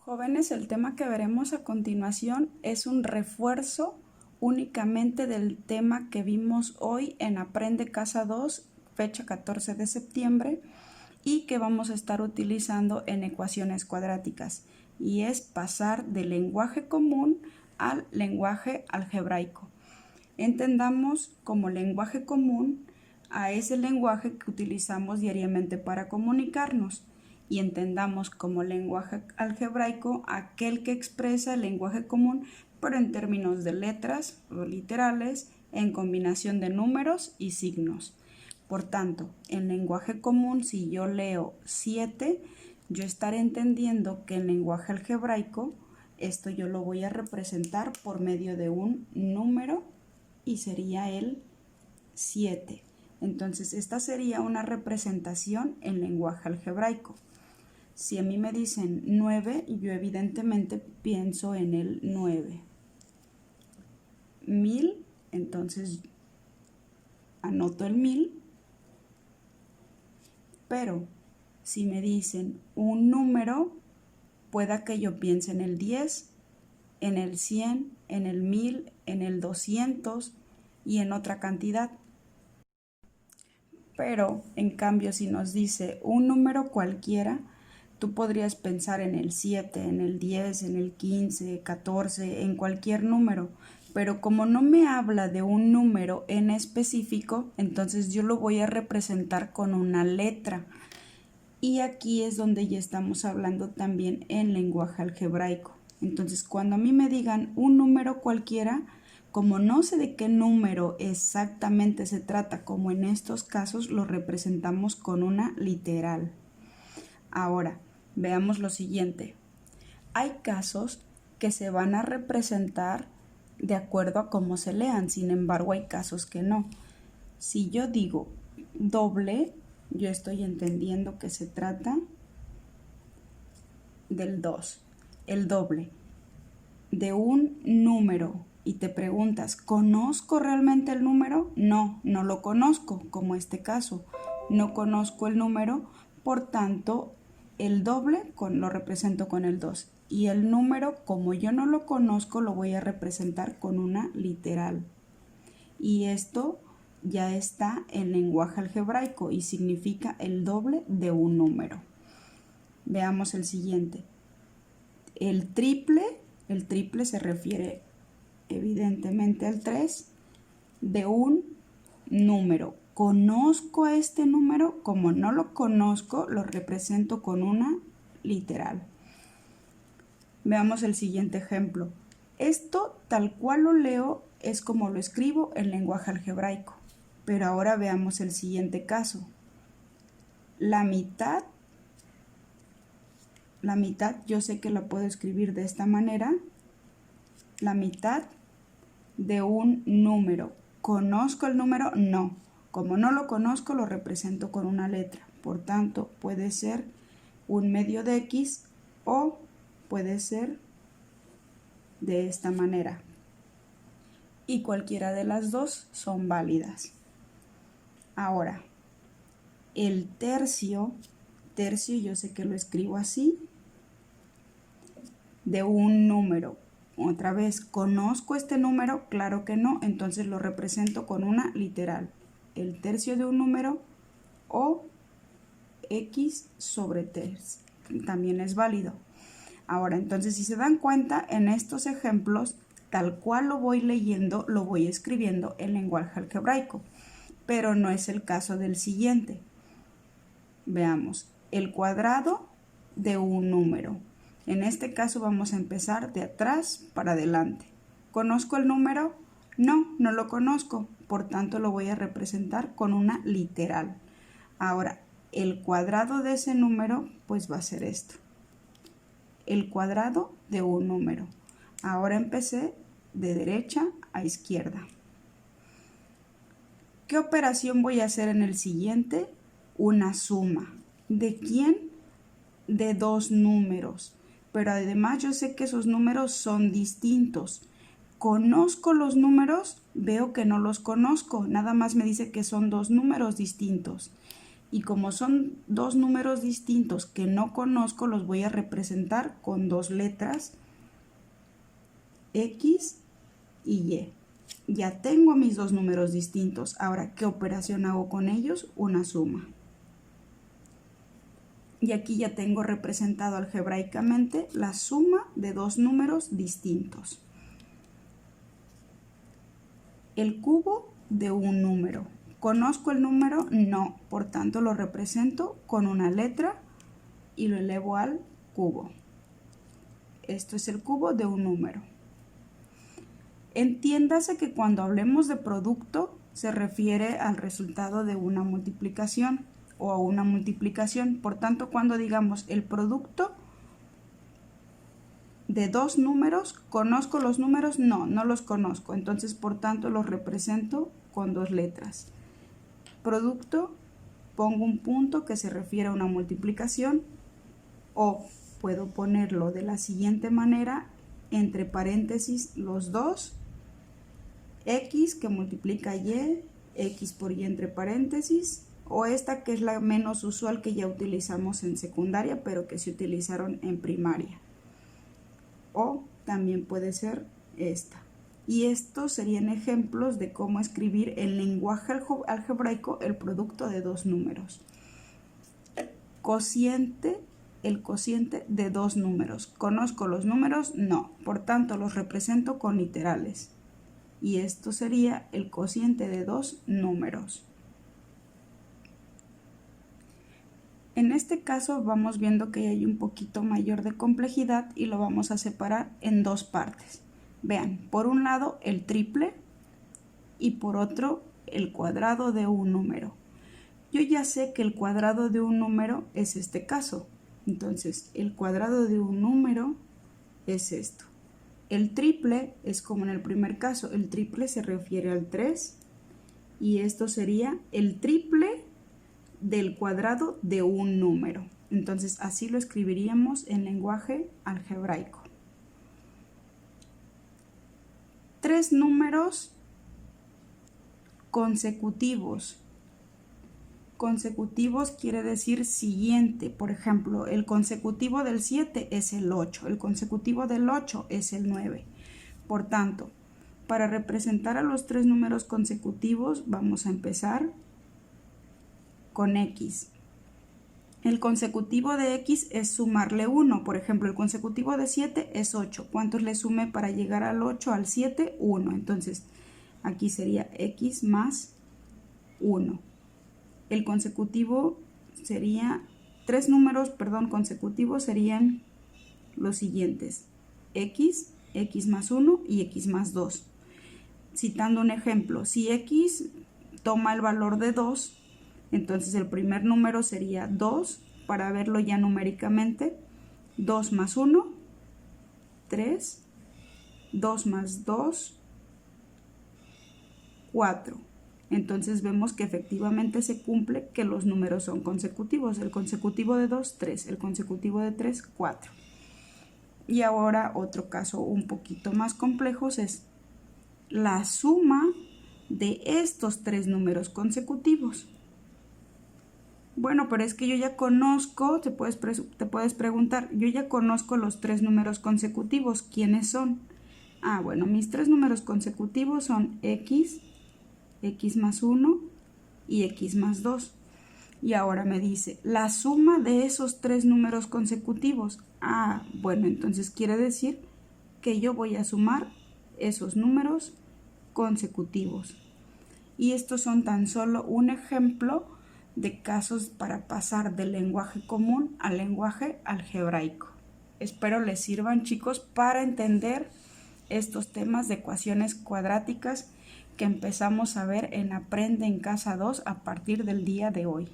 Jóvenes, el tema que veremos a continuación es un refuerzo únicamente del tema que vimos hoy en Aprende Casa 2, fecha 14 de septiembre, y que vamos a estar utilizando en ecuaciones cuadráticas, y es pasar del lenguaje común al lenguaje algebraico. Entendamos como lenguaje común a ese lenguaje que utilizamos diariamente para comunicarnos, y entendamos como lenguaje algebraico aquel que expresa el lenguaje común, pero en términos de letras o literales, en combinación de números y signos. Por tanto, en lenguaje común, si yo leo 7, yo estaré entendiendo que en lenguaje algebraico esto yo lo voy a representar por medio de un número y sería el 7. Entonces, esta sería una representación en lenguaje algebraico. Si a mí me dicen 9, yo evidentemente pienso en el 9. 1000, entonces anoto el 1000. Pero si me dicen un número, pueda que yo piense en el 10, en el 100, en el 1000, en el 200 y en otra cantidad. Pero, en cambio, si nos dice un número cualquiera, tú podrías pensar en el 7, en el 10, en el 15, 14, en cualquier número. Pero como no me habla de un número en específico, entonces yo lo voy a representar con una letra. Y aquí es donde ya estamos hablando también en lenguaje algebraico. Entonces, cuando a mí me digan un número cualquiera, como no sé de qué número exactamente se trata, como en estos casos, lo representamos con una literal. Ahora, veamos lo siguiente. Hay casos que se van a representar de acuerdo a cómo se lean, sin embargo hay casos que no. Si yo digo doble, yo estoy entendiendo que se trata del 2, el doble de un número, y te preguntas, ¿conozco realmente el número? No, no lo conozco, como este caso. No conozco el número, por tanto, el doble lo represento con el 2. Y el número, como yo no lo conozco, lo voy a representar con una literal. Y esto ya está en lenguaje algebraico y significa el doble de un número. Veamos el siguiente. El triple se refiere evidentemente al 3 de un número. ¿Conozco a este número? Como no lo conozco, lo represento con una literal. Veamos el siguiente ejemplo. Esto, tal cual lo leo, es como lo escribo en lenguaje algebraico. Pero ahora veamos el siguiente caso. La mitad yo sé que la puedo escribir de esta manera. La mitad de un número. ¿Conozco el número? No. Como no lo conozco, lo represento con una letra. Por tanto, puede ser un medio de X o puede ser de esta manera. Y cualquiera de las dos son válidas. Ahora, el tercio yo sé que lo escribo así, de un número. Otra vez, ¿conozco este número? Claro que no, entonces lo represento con una literal. El tercio de un número o X sobre 3. También es válido. Ahora, entonces, si se dan cuenta, en estos ejemplos, tal cual lo voy leyendo, lo voy escribiendo en lenguaje algebraico. Pero no es el caso del siguiente. Veamos, el cuadrado de un número. En este caso vamos a empezar de atrás para adelante. ¿Conozco el número? No, no lo conozco. Por tanto, lo voy a representar con una literal. Ahora, el cuadrado de ese número, pues va a ser esto. El cuadrado de un número. Ahora empecé de derecha a izquierda. ¿Qué operación voy a hacer en el siguiente? Una suma. ¿De quién? De dos números. Pero además yo sé que esos números son distintos. ¿Conozco los números? Veo que no los conozco. Nada más me dice que son dos números distintos. Y como son dos números distintos que no conozco, los voy a representar con dos letras, X y Y. Ya tengo mis dos números distintos. Ahora, ¿qué operación hago con ellos? Una suma. Y aquí ya tengo representado algebraicamente la suma de dos números distintos. El cubo de un número. ¿Conozco el número? No. Por tanto, lo represento con una letra y lo elevo al cubo. Esto es el cubo de un número. Entiéndase que cuando hablemos de producto se refiere al resultado de una multiplicación o a una multiplicación. Por tanto, cuando digamos el producto de dos números, ¿conozco los números? No, no los conozco. Entonces, por tanto, los represento con dos letras. Producto, pongo un punto que se refiere a una multiplicación, o puedo ponerlo de la siguiente manera, entre paréntesis los dos, X que multiplica Y, X por Y entre paréntesis, o esta que es la menos usual que ya utilizamos en secundaria, pero que se utilizaron en primaria. O también puede ser esta. Y estos serían ejemplos de cómo escribir en lenguaje algebraico el producto de dos números. Cociente, el cociente de dos números. ¿Conozco los números? No. Por tanto, los represento con literales. Y esto sería el cociente de dos números. En este caso vamos viendo que hay un poquito mayor de complejidad y lo vamos a separar en dos partes. Vean, por un lado el triple y por otro el cuadrado de un número. Yo ya sé que el cuadrado de un número es este caso. Entonces, el cuadrado de un número es esto. El triple es como en el primer caso. El triple se refiere al 3 y esto sería el triple del cuadrado de un número. Entonces, así lo escribiríamos en lenguaje algebraico. Tres números consecutivos. Consecutivos quiere decir siguiente. Por ejemplo, el consecutivo del 7 es el 8. El consecutivo del 8 es el 9. Por tanto, para representar a los tres números consecutivos vamos a empezar con X. El consecutivo de X es sumarle 1. Por ejemplo, el consecutivo de 7 es 8. ¿Cuántos le sumé para llegar al 8, al 7? 1. Entonces, aquí sería X más 1. El consecutivo sería, tres números, consecutivos serían los siguientes. X, X más 1 y X más 2. Citando un ejemplo, si X toma el valor de 2, entonces el primer número sería 2, para verlo ya numéricamente. 2 más 1, 3, 2 más 2, 4. Entonces vemos que efectivamente se cumple que los números son consecutivos. El consecutivo de 2, 3. El consecutivo de 3, 4. Y ahora otro caso un poquito más complejo es la suma de estos tres números consecutivos. Bueno, pero es que yo ya conozco, te puedes preguntar, yo ya conozco los tres números consecutivos. ¿Quiénes son? Ah, bueno, mis tres números consecutivos son X, X más 1 y X más 2. Y ahora me dice, la suma de esos tres números consecutivos. Ah, bueno, entonces quiere decir que yo voy a sumar esos números consecutivos. Y estos son tan solo un ejemplo de casos para pasar del lenguaje común al lenguaje algebraico. Espero les sirvan, chicos, para entender estos temas de ecuaciones cuadráticas que empezamos a ver en Aprende en Casa 2 a partir del día de hoy.